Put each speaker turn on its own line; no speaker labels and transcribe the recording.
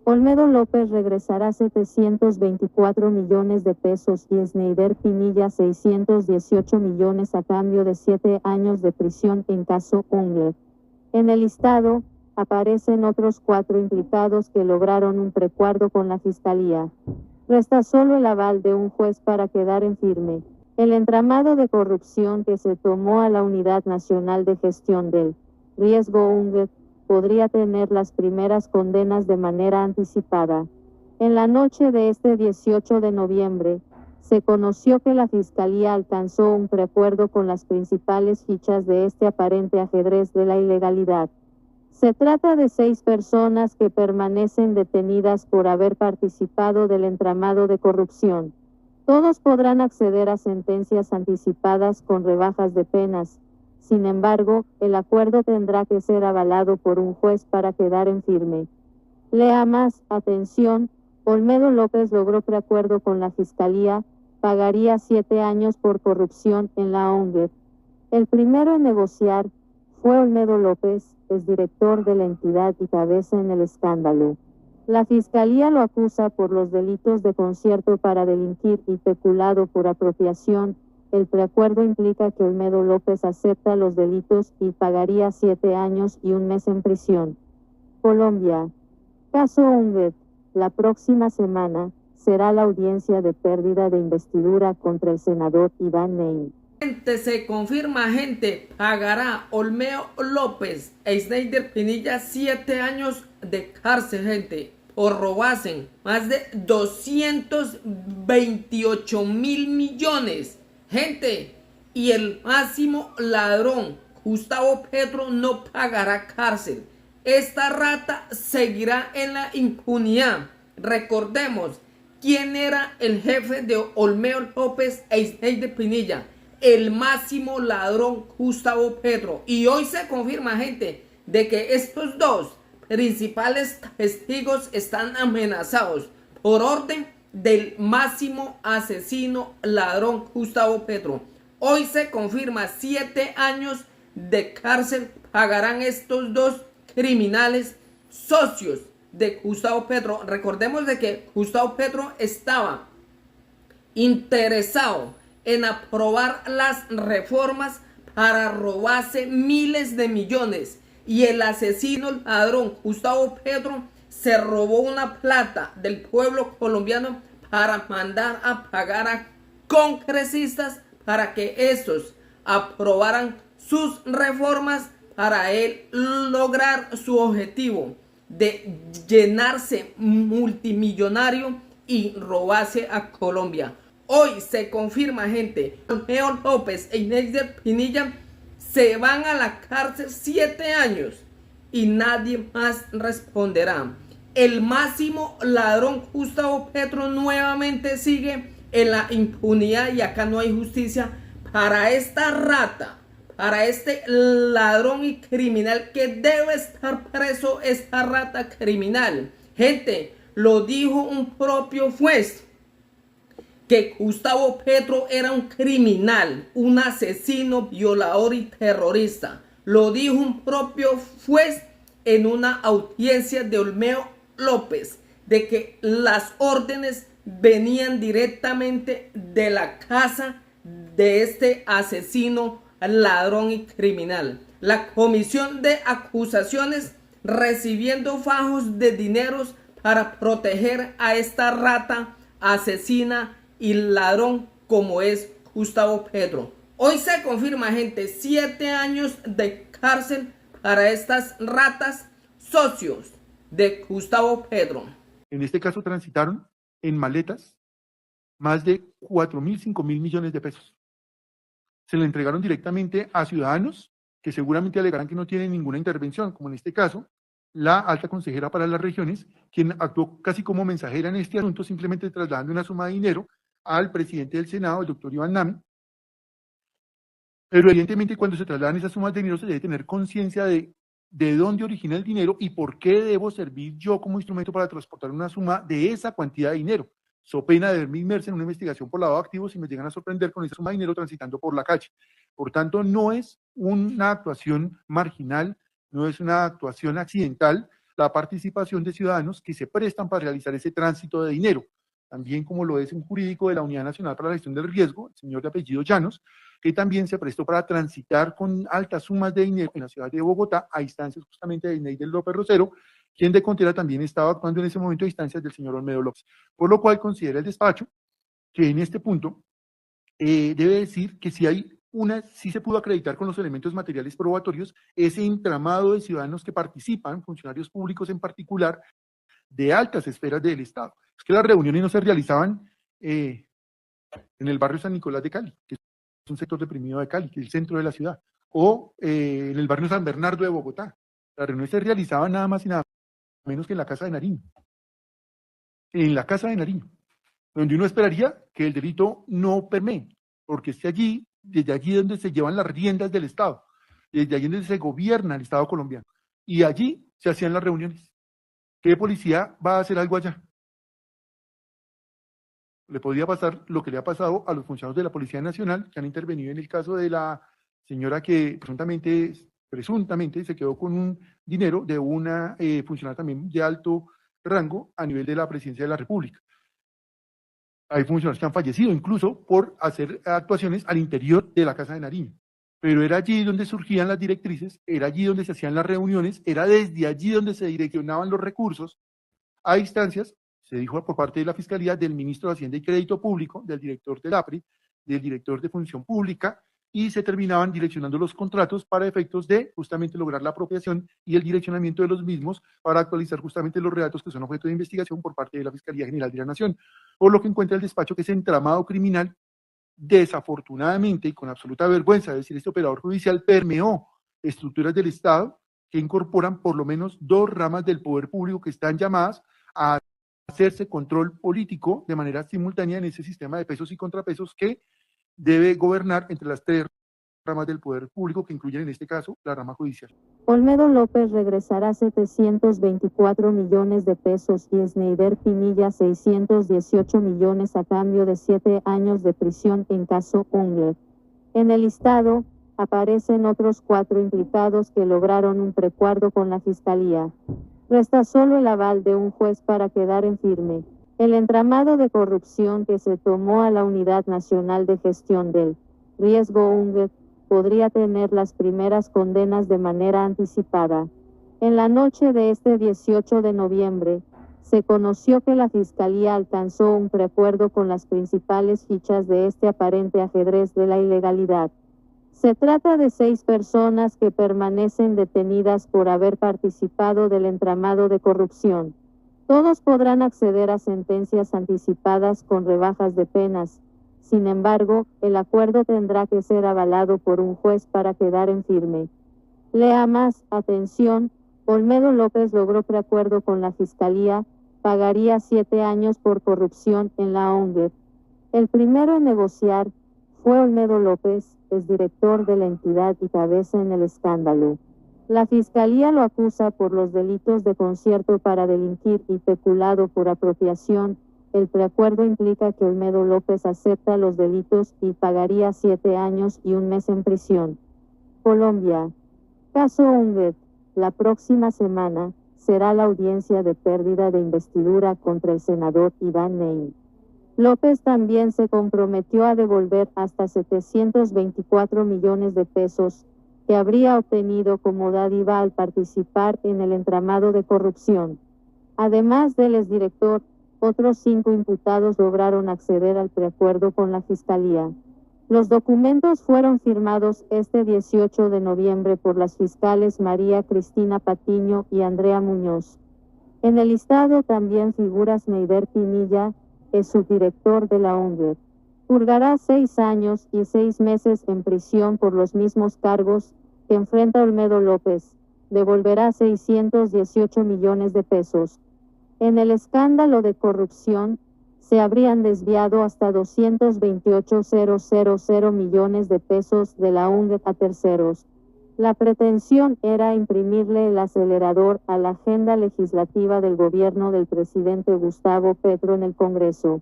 Olmedo López regresará 724 millones de pesos y Snyder Pinilla 618 millones a cambio de 7 años de prisión en caso Unger. En el listado, aparecen otros 4 implicados que lograron un preacuerdo con la Fiscalía. Resta solo el aval de un juez para quedar en firme. El entramado de corrupción que se tomó a la Unidad Nacional de Gestión del Riesgo Unger podría tener las primeras condenas de manera anticipada. En la noche de este 18 de noviembre, se conoció que la Fiscalía alcanzó un preacuerdo con las principales fichas de este aparente ajedrez de la ilegalidad. Se trata de 6 personas que permanecen detenidas por haber participado del entramado de corrupción. Todos podrán acceder a sentencias anticipadas con rebajas de penas. Sin embargo, el acuerdo tendrá que ser avalado por un juez para quedar en firme. Lea más, atención, Olmedo López logró preacuerdo con la Fiscalía, pagaría 7 años por corrupción en la ONG. El primero en negociar fue Olmedo López, exdirector de la entidad y cabeza en el escándalo. La Fiscalía lo acusa por los delitos de concierto para delinquir y peculado por apropiación. El preacuerdo implica que Olmedo López acepta los delitos y pagaría 7 años y 1 mes en prisión. Colombia. Caso Unget. La próxima semana será la audiencia de pérdida de investidura contra el senador Iván Ney.
Se confirma, gente, pagará Olmedo López e Snyder Pinilla 7 años de cárcel, gente, por robarse más de 228 mil millones. Gente, y el máximo ladrón, Gustavo Petro, no pagará cárcel. Esta rata seguirá en la impunidad. Recordemos quién era el jefe de Olmedo López e Snyder Pinilla. El máximo ladrón, Gustavo Petro. Y hoy se confirma, gente, de que estos dos principales testigos están amenazados por orden del máximo asesino ladrón, Gustavo Petro. Hoy se confirma 7 años de cárcel pagarán estos dos criminales socios de Gustavo Petro. Recordemos de que Gustavo Petro estaba interesado en aprobar las reformas para robarse miles de millones, y el asesino ladrón Gustavo Petro se robó una plata del pueblo colombiano para mandar a pagar a congresistas para que estos aprobaran sus reformas para él lograr su objetivo de llenarse multimillonario y robarse a Colombia. Hoy se confirma, gente, Olmedo López e Snyder Pinilla se van a la cárcel 7 años y nadie más responderá. El máximo ladrón Gustavo Petro nuevamente sigue en la impunidad y acá no hay justicia para esta rata, para este ladrón y criminal que debe estar preso, esta rata criminal. Gente, lo dijo un propio juez, que Gustavo Petro era un criminal, un asesino, violador y terrorista. Lo dijo un propio juez en una audiencia de Olmedo López, de que las órdenes venían directamente de la casa de este asesino, ladrón y criminal. La comisión de acusaciones recibiendo fajos de dineros para proteger a esta rata asesina y ladrón como es Gustavo Petro. Hoy se confirma, gente, 7 años de cárcel para estas ratas socios de Gustavo Petro.
En este caso transitaron en maletas más de 4.000, 5.000 millones de pesos. Se le entregaron directamente a ciudadanos que seguramente alegarán que no tienen ninguna intervención, como en este caso la alta consejera para las regiones, quien actuó casi como mensajera en este asunto, simplemente trasladando una suma de dinero al presidente del Senado, el doctor Iván Nami. Pero evidentemente cuando se trasladan esas sumas de dinero se debe tener conciencia de dónde origina el dinero y por qué debo servir yo como instrumento para transportar una suma de esa cantidad de dinero. So pena de verme inmersa en una investigación por lavado de activos y me llegan a sorprender con esa suma de dinero transitando por la calle. Por tanto, no es una actuación marginal, no es una actuación accidental. la participación de ciudadanos que se prestan para realizar ese tránsito de dinero. También como lo es un jurídico de la Unidad Nacional para la Gestión del Riesgo, el señor de apellido Llanos, que también se prestó para transitar con altas sumas de dinero en la ciudad de Bogotá a instancias justamente de Neider López Rosero, quien de Contera también estaba actuando en ese momento a instancias del señor Olmedo López. Por lo cual considera el despacho que en este punto debe decir que sí se pudo acreditar con los elementos materiales probatorios ese entramado de ciudadanos que participan, funcionarios públicos en particular, de altas esferas del Estado. Es que las reuniones no se realizaban en el barrio San Nicolás de Cali, que es un sector deprimido de Cali, que es el centro de la ciudad, o en el barrio San Bernardo de Bogotá. Las reuniones se realizaban nada más y nada menos que en la Casa de Nariño. En la Casa de Nariño, donde uno esperaría que el delito no permee, porque esté allí, desde allí donde se llevan las riendas del Estado, desde allí donde se gobierna el Estado colombiano, y allí se hacían las reuniones. ¿Qué policía va a hacer algo allá? Le podría pasar lo que le ha pasado a los funcionarios de la Policía Nacional que han intervenido en el caso de la señora que presuntamente se quedó con un dinero de una funcionaria también de alto rango a nivel de la Presidencia de la República. Hay funcionarios que han fallecido incluso por hacer actuaciones al interior de la Casa de Nariño. Pero era allí donde surgían las directrices, era allí donde se hacían las reuniones, era desde allí donde se direccionaban los recursos a instancias, se dijo por parte de la Fiscalía, del Ministro de Hacienda y Crédito Público, del director del APRI, del director de Función Pública, y se terminaban direccionando los contratos para efectos de justamente lograr la apropiación y el direccionamiento de los mismos para actualizar justamente los relatos que son objeto de investigación por parte de la Fiscalía General de la Nación. Por lo que encuentra el despacho que ese entramado criminal, desafortunadamente y con absoluta vergüenza, es decir, este operador judicial permeó estructuras del Estado que incorporan por lo menos dos ramas del poder público que están llamadas a hacerse control político de manera simultánea en ese sistema de pesos y contrapesos que debe gobernar entre las tres ramas del poder público que incluyen en este caso la rama judicial.
Olmedo López regresará 724 millones de pesos y Sneider Pinilla 618 millones a cambio de 7 años de prisión en caso Unger. En el listado aparecen otros 4 implicados que lograron un preacuerdo con la Fiscalía. Resta solo el aval de un juez para quedar en firme. El entramado de corrupción que se tomó a la Unidad Nacional de Gestión del Riesgo Unger podría tener las primeras condenas de manera anticipada. En la noche de este 18 de noviembre, se conoció que la Fiscalía alcanzó un preacuerdo con las principales fichas de este aparente ajedrez de la ilegalidad. Se trata de 6 personas que permanecen detenidas por haber participado del entramado de corrupción. Todos podrán acceder a sentencias anticipadas con rebajas de penas. Sin embargo, el acuerdo tendrá que ser avalado por un juez para quedar en firme. Lea más, atención, Olmedo López logró preacuerdo con la Fiscalía, pagaría 7 años por corrupción en la ONG. El primero en negociar fue Olmedo López, exdirector de la entidad y cabeza en el escándalo. La Fiscalía lo acusa por los delitos de concierto para delinquir y peculado por apropiación. El preacuerdo implica que Olmedo López acepta los delitos y pagaría 7 años y 1 mes en prisión. Colombia. Caso Unget. La próxima semana será la audiencia de pérdida de investidura contra el senador Iván Ney. López también se comprometió a devolver hasta 724 millones de pesos que habría obtenido como dádiva al participar en el entramado de corrupción. Además del exdirector, otros 5 imputados lograron acceder al preacuerdo con la Fiscalía. Los documentos fueron firmados este 18 de noviembre por las fiscales María Cristina Patiño y Andrea Muñoz. En el listado también figura Sneider Pinilla, es subdirector de la ONG. Purgará 6 años y 6 meses en prisión por los mismos cargos que enfrenta Olmedo López. Devolverá 618 millones de pesos. En el escándalo de corrupción, se habrían desviado hasta 228.000 millones de pesos de la ONG a terceros. La pretensión era imprimirle el acelerador a la agenda legislativa del gobierno del presidente Gustavo Petro en el Congreso.